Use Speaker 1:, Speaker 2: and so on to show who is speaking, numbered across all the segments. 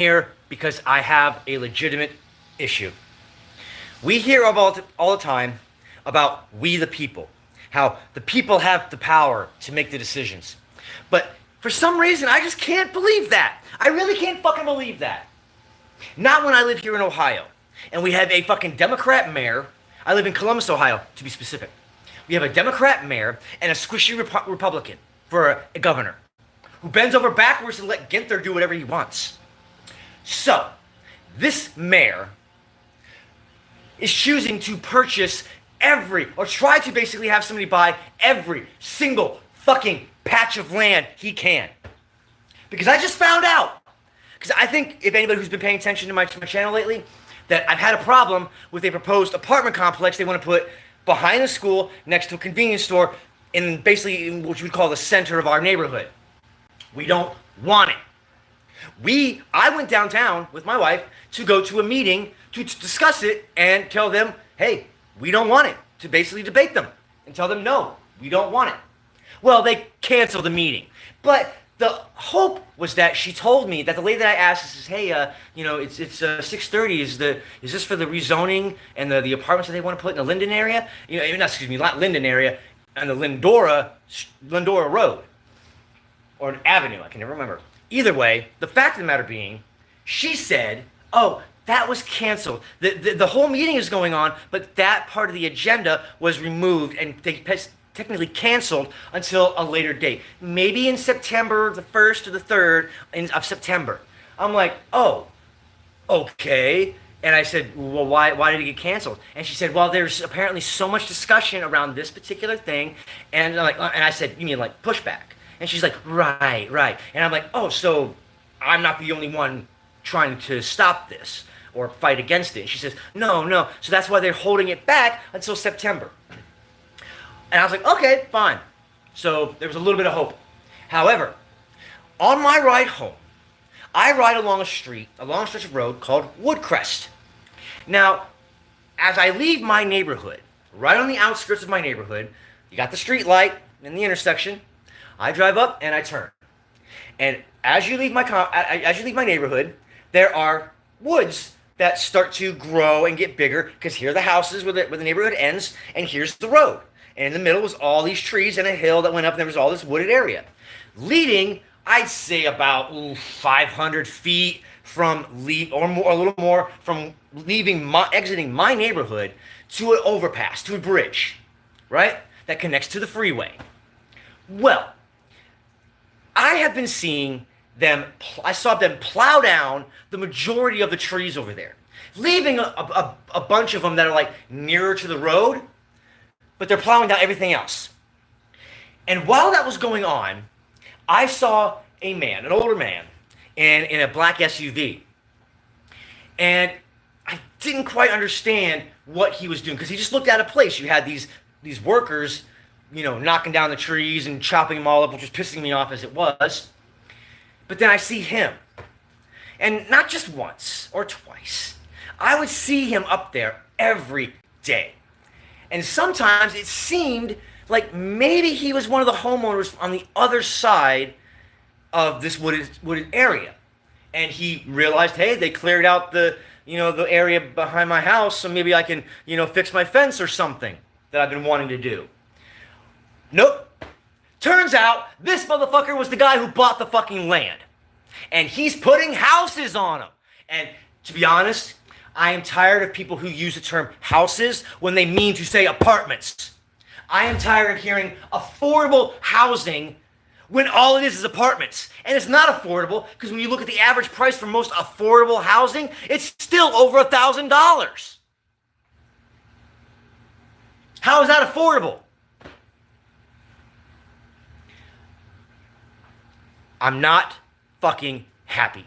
Speaker 1: here because I have a legitimate issue. We hear about all the time about we the people, how the people have the power to make the decisions. But for some reason, I just can't believe that. I really can't fucking believe that. Not when I live here in Ohio. And we have a fucking Democrat mayor. I live in Columbus, Ohio, to be specific. We have a Democrat mayor and a squishy Republican for a governor who bends over backwards to let Ginther do whatever he wants. So, this mayor is choosing to purchase or try to basically have somebody buy every single fucking patch of land he can. Because I just found out, because I think if anybody who's been paying attention to my channel lately, that I've had a problem with a proposed apartment complex they want to put behind the school next to a convenience store in basically in what you would call the center of our neighborhood. We don't want it. I went downtown with my wife to go to a meeting to discuss it and tell them, hey, we don't want it, to basically debate them and tell them, no, we don't want it. Well, they canceled the meeting. But the hope was that she told me that the lady that I asked says, hey, it's 6:30. Is this for the rezoning and the apartments that they want to put in the Linden area? Not Linden area, on the Lindora Road or an avenue. I can never remember. Either way, the fact of the matter being, she said, oh, that was canceled. The whole meeting is going on, but that part of the agenda was removed and they technically canceled until a later date. Maybe in September, the 1st or the 3rd of September. I'm like, oh, okay. And I said, well, why did it get canceled? And she said, well, there's apparently so much discussion around this particular thing. And I said, you mean like pushback? And she's like, right. And I'm like, oh, so I'm not the only one trying to stop this or fight against it. And she says, no. So that's why they're holding it back until September. And I was like, okay, fine. So there was a little bit of hope. However, on my ride home, I ride along a stretch of road called Woodcrest. Now, as I leave my neighborhood, right on the outskirts of my neighborhood, you got the street light in the intersection. I drive up and I turn. And as you leave my neighborhood, there are woods that start to grow and get bigger because here are the houses where the neighborhood ends, and here's the road. And in the middle was all these trees and a hill that went up, and there was all this wooded area. Leading, I'd say about 500 feet from a little more from exiting my neighborhood to an overpass, to a bridge, right? That connects to the freeway. Well, I have been seeing I saw them plow down the majority of the trees over there, leaving a bunch of them that are like nearer to the road, but they're plowing down everything else. And while that was going on, I saw a man, an older man, in a black SUV. And I didn't quite understand what he was doing because he just looked out of place. You had these workers, knocking down the trees and chopping them all up, which was pissing me off as it was. But then I see him. And not just once or twice. I would see him up there every day. And sometimes it seemed like maybe he was one of the homeowners on the other side of this wooded area. And he realized, hey, they cleared out the area behind my house, so maybe I can, fix my fence or something that I've been wanting to do. Nope. Turns out this motherfucker was the guy who bought the fucking land. And he's putting houses on them. And to be honest, I am tired of people who use the term houses when they mean to say apartments. I am tired of hearing affordable housing when all it is apartments. And it's not affordable because when you look at the average price for most affordable housing, it's still over $1,000. How is that affordable? I'm not fucking happy.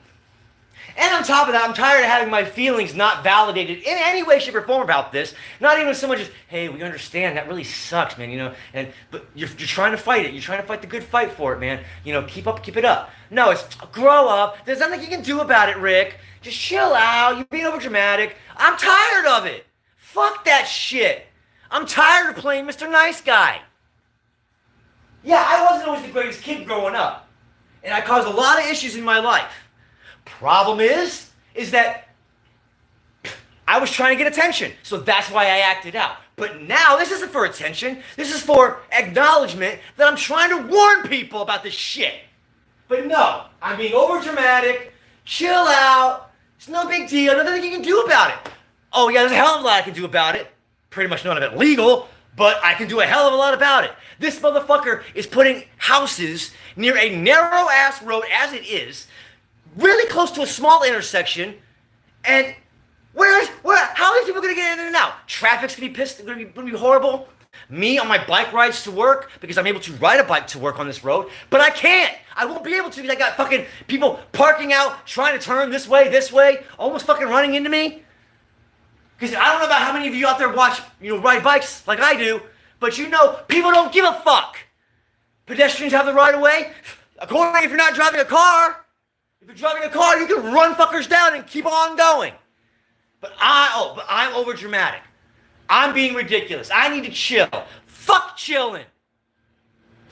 Speaker 1: And on top of that, I'm tired of having my feelings not validated in any way, shape, or form about this. Not even so much as, hey, we understand, that really sucks, man, but you're trying to fight it. You're trying to fight the good fight for it, man. Keep it up. No, it's grow up. There's nothing you can do about it, Rick. Just chill out. You're being overdramatic. I'm tired of it. Fuck that shit. I'm tired of playing Mr. Nice Guy. Yeah, I wasn't always the greatest kid growing up. And I caused a lot of issues in my life. Problem is that I was trying to get attention, so that's why I acted out. But now, this isn't for attention. This is for acknowledgement that I'm trying to warn people about this shit. But no, I'm being overdramatic. Chill out. It's no big deal. Nothing you can do about it. Oh yeah, there's a hell of a lot I can do about it. Pretty much none of it legal, but I can do a hell of a lot about it. This motherfucker is putting houses near a narrow-ass road as it is, really close to a small intersection, and how are these people gonna get in and out? Traffic's gonna be horrible. Me on my bike rides to work, because I'm able to ride a bike to work on this road, but I can't. I won't be able to because I got fucking people parking out, trying to turn this way, almost fucking running into me. Because I don't know about how many of you out there ride bikes like I do, but people don't give a fuck. Pedestrians have the right of way. According if you're not driving a car. If you're driving a car, you can run fuckers down and keep on going. But I'm over dramatic. I'm being ridiculous. I need to chill. Fuck chilling.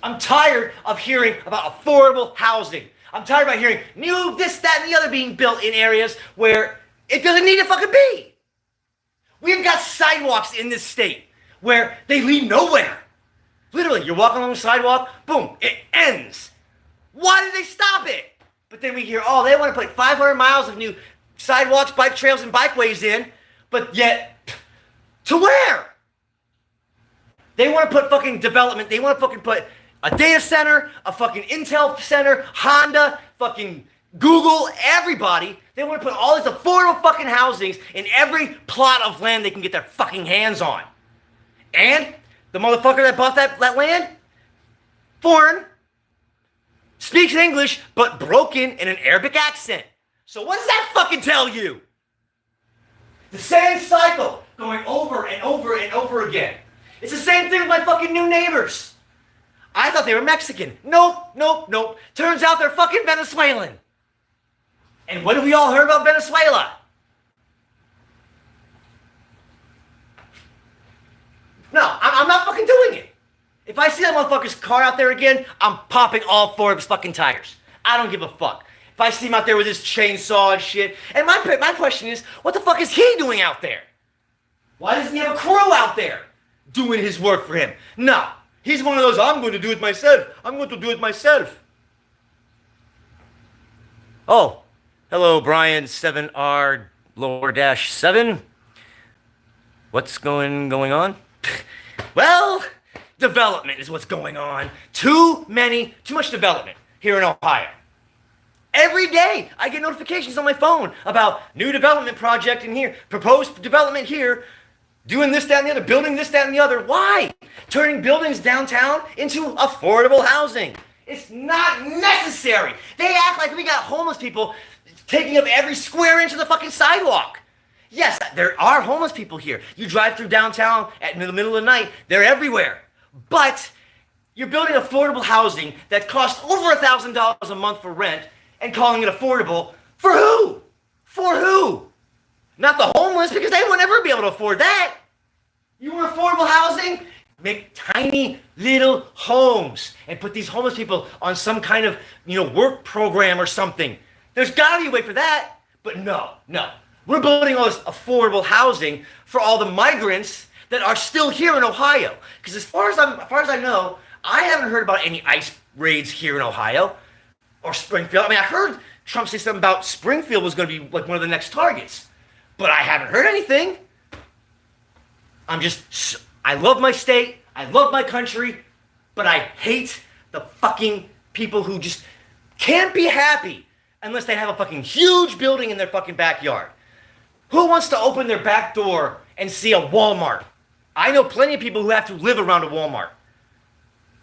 Speaker 1: I'm tired of hearing about affordable housing. I'm tired of hearing new this, that, and the other being built in areas where it doesn't need to fucking be. We've got sidewalks in this state where they lead nowhere. Literally, you're walking along the sidewalk, boom, it ends. Why did they stop it? But then we hear, they want to put 500 miles of new sidewalks, bike trails, and bikeways in, but yet, to where? They want to put fucking development, they want to fucking put a data center, a fucking Intel center, Honda, fucking Google, everybody. They want to put all these affordable fucking housings in every plot of land they can get their fucking hands on. And the motherfucker that bought that land, foreign, speaks English, but broken in an Arabic accent. So what does that fucking tell you? The same cycle going over and over and over again. It's the same thing with my fucking new neighbors. I thought they were Mexican. Nope. Turns out they're fucking Venezuelan. And what have we all heard about Venezuela? No, I'm not fucking doing it. If I see that motherfucker's car out there again, I'm popping all four of his fucking tires. I don't give a fuck. If I see him out there with his chainsaw and shit. And my question is, what the fuck is he doing out there? Why doesn't he have a crew out there doing his work for him? No. He's one of those, I'm going to do it myself. I'm going to do it myself. Oh, hello, Brian 7R lower dash 7. What's going on? Well, development is what's going on. Too much development here in Ohio. Every day I get notifications on my phone about new development project in here, proposed development here, doing this, that, and the other, building this, that, and the other. Why? Turning buildings downtown into affordable housing. It's not necessary. They act like we got homeless people taking up every square inch of the fucking sidewalk. Yes, there are homeless people here. You drive through downtown in the middle of the night, they're everywhere. But you're building affordable housing that costs over $1,000 a month for rent and calling it affordable. For who? For who? Not the homeless, because they would never be able to afford that. You want affordable housing? Make tiny little homes and put these homeless people on some kind of, work program or something. There's got to be a way for that. But no. We're building all this affordable housing for all the migrants that are still here in Ohio. Because as far as I know, I haven't heard about any ICE raids here in Ohio or Springfield. I mean, I heard Trump say something about Springfield was going to be like one of the next targets. But I haven't heard anything. I love my state, I love my country, but I hate the fucking people who just can't be happy unless they have a fucking huge building in their fucking backyard. Who wants to open their back door and see a Walmart? I know plenty of people who have to live around a Walmart.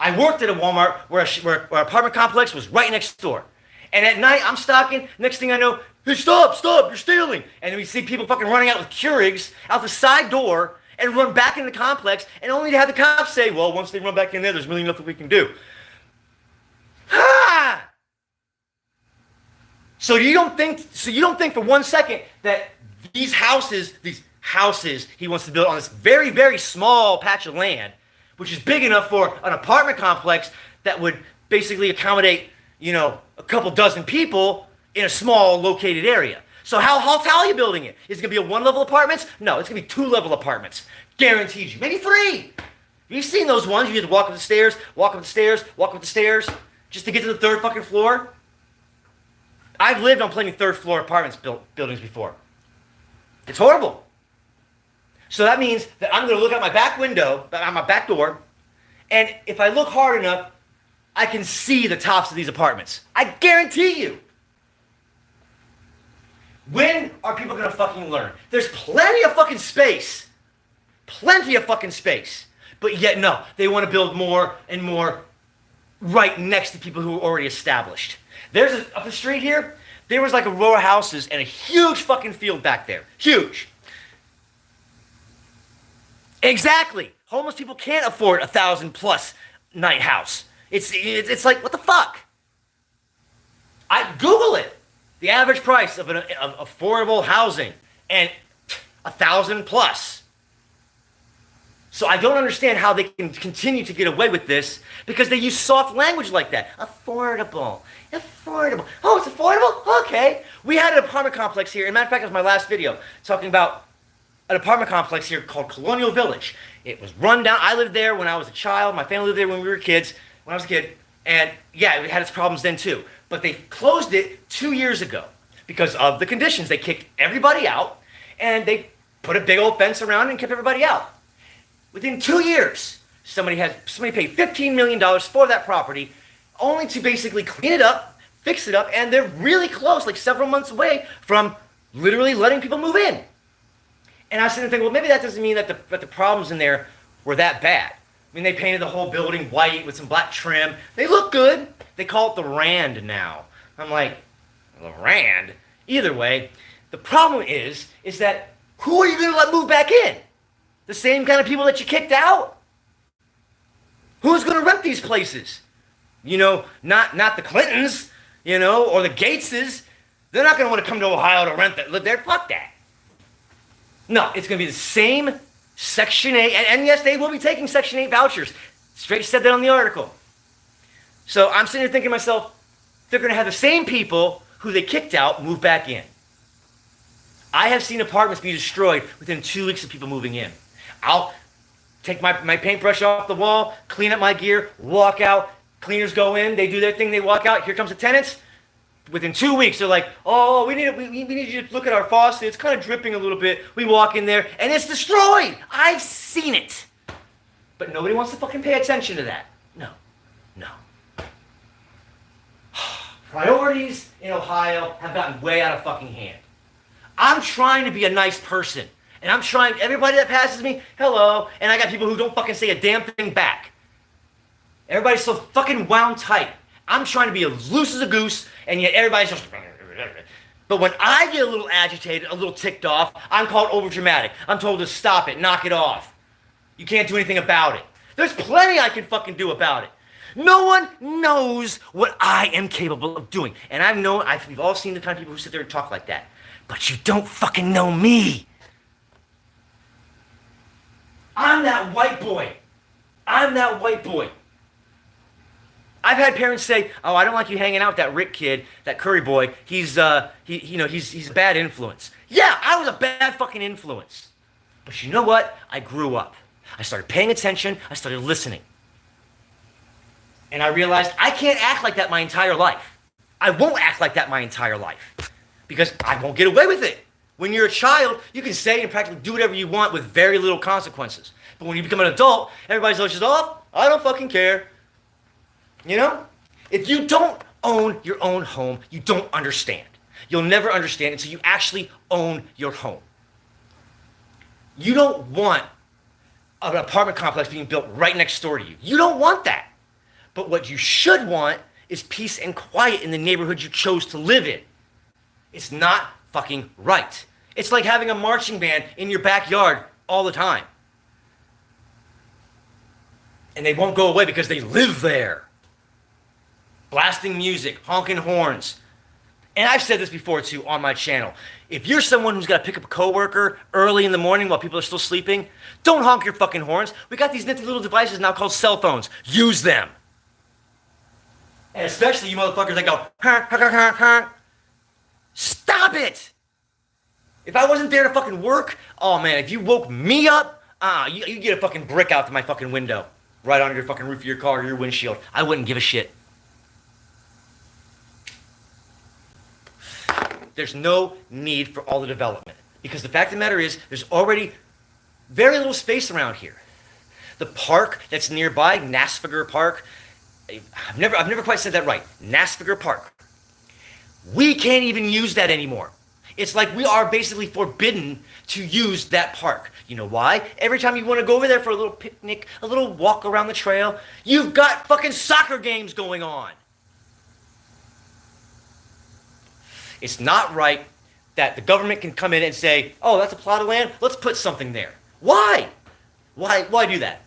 Speaker 1: I worked at a Walmart where our apartment complex was right next door. And at night, I'm stalking. Next thing I know, hey, stop, you're stealing. And we see people fucking running out with Keurigs out the side door and run back into the complex, and only to have the cops say, well, once they run back in there, there's really nothing we can do. Ha! So you don't think for one second that these houses he wants to build on this very, very small patch of land, which is big enough for an apartment complex that would basically accommodate, a couple dozen people, in a small located area. So how tall are you building it? Is it going to be a one-level apartments? No, it's going to be two-level apartments. Guaranteed you. Maybe three. You've seen those ones. You have to walk up the stairs, walk up the stairs, walk up the stairs, just to get to the third fucking floor. I've lived on plenty of third-floor apartments buildings before. It's horrible. So that means that I'm going to look out my back window, out my back door, and if I look hard enough, I can see the tops of these apartments. I guarantee you. When are people going to fucking learn? There's plenty of fucking space. Plenty of fucking space. But yet, no, they want to build more and more right next to people who are already established. Up the street here, there was like a row of houses and a huge fucking field back there. Huge. Exactly. Homeless people can't afford $1,000+ night house. It's like, what the fuck? I Google it. The average price of affordable housing, and $1,000+. So I don't understand how they can continue to get away with this, because they use soft language like that. Affordable. Oh, it's affordable? Okay. We had an apartment complex here. As a matter of fact, it was my last video talking about an apartment complex here called Colonial Village. It was run down. I lived there when I was a child. My family lived there when we were kids. When I was a kid. And yeah, it had its problems then too. But they closed it 2 years ago because of the conditions. They kicked everybody out, and they put a big old fence around and kept everybody out. Within 2 years, somebody paid $15 million for that property, only to basically clean it up, fix it up, and they're really close, like several months away from literally letting people move in. And I was sitting there thinking, well, maybe that doesn't mean that the problems in there were that bad. I mean, they painted the whole building white with some black trim. They look good. They call it the Rand now. I'm like, the Rand? Either way, the problem is that who are you going to let move back in? The same kind of people that you kicked out? Who's going to rent these places? You know, not the Clintons, you know, or the Gateses. They're not going to want to come to Ohio to rent that, live there. Fuck that. No, it's going to be the same Section 8, and yes, they will be taking Section 8 vouchers. Straight said that on the article. So I'm sitting here thinking to myself, they're going to have the same people who they kicked out move back in. I have seen apartments be destroyed within 2 weeks of people moving in. I'll take my paintbrush off the wall, clean up my gear, walk out. Cleaners go in, they do their thing, they walk out. Here comes the tenants. Within 2 weeks, they're like, oh, we need you to look at our faucet. It's kind of dripping a little bit. We walk in there, and it's destroyed. I've seen it. But nobody wants to fucking pay attention to that. No. Priorities in Ohio have gotten way out of fucking hand. I'm trying to be a nice person. And I'm trying, everybody that passes me, hello. And I got people who don't fucking say a damn thing back. Everybody's so fucking wound tight. I'm trying to be as loose as a goose, and yet everybody's just... But when I get a little agitated, a little ticked off, I'm called overdramatic. I'm told to stop it, knock it off. You can't do anything about it. There's plenty I can fucking do about it. No one knows what I am capable of doing. And we've all seen the kind of people who sit there and talk like that. But you don't fucking know me. I'm that white boy. I've had parents say, "Oh, I don't like you hanging out with that Rick kid, that Curry boy. He's a bad influence." Yeah, I was a bad fucking influence. But you know what? I grew up. I started paying attention. I started listening. And I realized I can't act like that my entire life. I won't act like that my entire life. Because I won't get away with it. When you're a child, you can say and practically do whatever you want with very little consequences. But when you become an adult, everybody's just, oh, I don't fucking care. You know? If you don't own your own home, you don't understand. You'll never understand until you actually own your home. You don't want an apartment complex being built right next door to you. You don't want that. But what you should want is peace and quiet in the neighborhood you chose to live in. It's not fucking right. It's like having a marching band in your backyard all the time. And they won't go away because they live there. Blasting music, honking horns. And I've said this before too on my channel. If you're someone who's got to pick up a coworker early in the morning while people are still sleeping, don't honk your fucking horns. We got these nifty little devices now called cell phones. Use them. And especially you motherfuckers that go, honk, honk, honk, honk. Stop it! If I wasn't there to fucking work, oh man, if you woke me up, you get a fucking brick out to my fucking window. Right on your fucking roof of your car or your windshield. I wouldn't give a shit. There's no need for all the development. Because the fact of the matter is, there's already very little space around here. The park that's nearby, Nasviger Park, I've never quite said that right. Nasviger Park. We can't even use that anymore. It's like we are basically forbidden to use that park. You know why? Every time you want to go over there for a little picnic, a little walk around the trail, you've got fucking soccer games going on. It's not right that the government can come in and say, oh, that's a plot of land, let's put something there. Why? Why do that?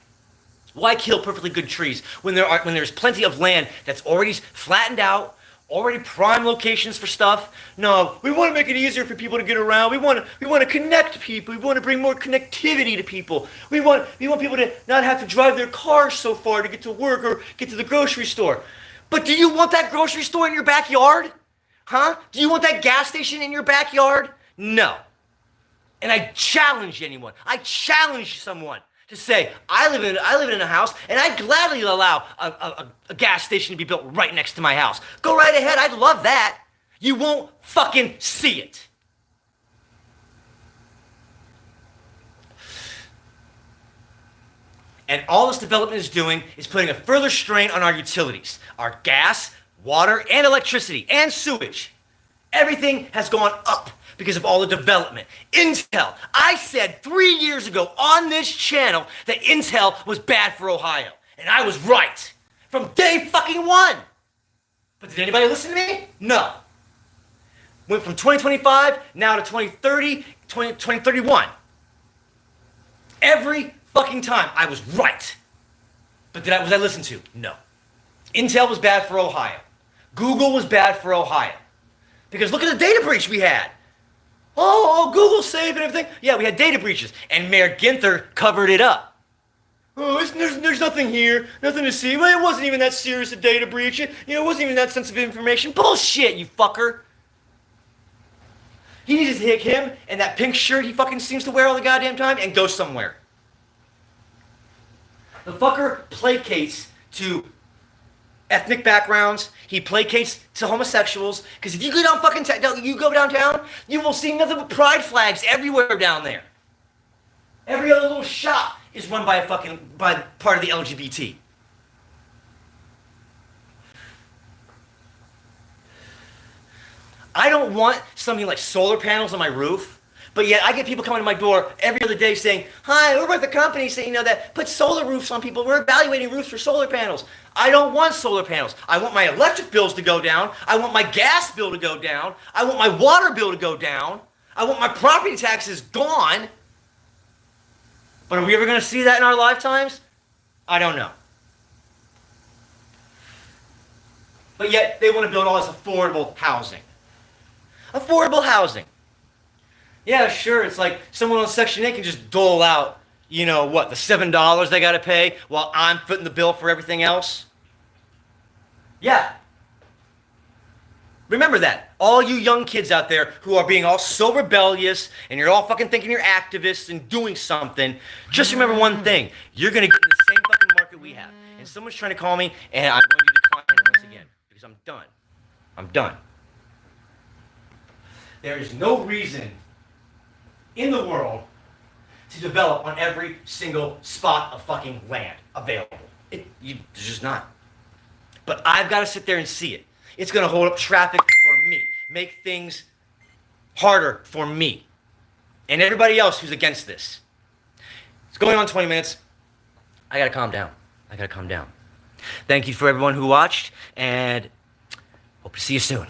Speaker 1: Why kill perfectly good trees when there's plenty of land that's already flattened out, already prime locations for stuff? No, we want to make it easier for people to get around. We want to connect people. We want to bring more connectivity to people. We want people to not have to drive their cars so far to get to work or get to the grocery store. But do you want that grocery store in your backyard? Huh? Do you want that gas station in your backyard? No. And I challenge anyone. I challenge someone to say, I live in a house, and I'd gladly allow a gas station to be built right next to my house. Go right ahead. I'd love that. You won't fucking see it. And all this development is doing is putting a further strain on our utilities, our gas, water, and electricity, and sewage. Everything has gone up because of all the development. Intel. I said 3 years ago on this channel that Intel was bad for Ohio. And I was right. From day fucking one. But did anybody listen to me? No. Went from 2025 now to 2030, 2031. Every fucking time I was right. But was I listened to? No. Intel was bad for Ohio. Google was bad for Ohio. Because look at the data breach we had. Oh, Google's safe and everything. Yeah, we had data breaches. And Mayor Ginther covered it up. Oh, there's nothing here. Nothing to see. Well, it wasn't even that serious a data breach. It wasn't even that sensitive information. Bullshit, you fucker. He needs to take him and that pink shirt he fucking seems to wear all the goddamn time and go somewhere. The fucker placates to ethnic backgrounds. He placates to homosexuals. Because if you go downtown, you will see nothing but pride flags everywhere down there. Every other little shop is run by part of the LGBT. I don't want something like solar panels on my roof. But yet I get people coming to my door every other day saying, hi, we're with the company saying, that put solar roofs on people. We're evaluating roofs for solar panels. I don't want solar panels. I want my electric bills to go down. I want my gas bill to go down. I want my water bill to go down. I want my property taxes gone. But are we ever going to see that in our lifetimes? I don't know. But yet they want to build all this affordable housing. Affordable housing. Yeah, sure, it's like someone on Section 8 can just dole out, the $7 they gotta pay while I'm footing the bill for everything else? Yeah. Remember that. All you young kids out there who are being all so rebellious and you're all fucking thinking you're activists and doing something, just remember one thing. You're gonna get in the same fucking market we have. And someone's trying to call me and I'm going to decline it once again because I'm done. I'm done. There is no reason in the world to develop on every single spot of fucking land available. There's just not. But I've got to sit there and see it. It's going to hold up traffic for me, make things harder for me, and everybody else who's against this. It's going on 20 minutes. I got to calm down. Thank you for everyone who watched, and hope to see you soon.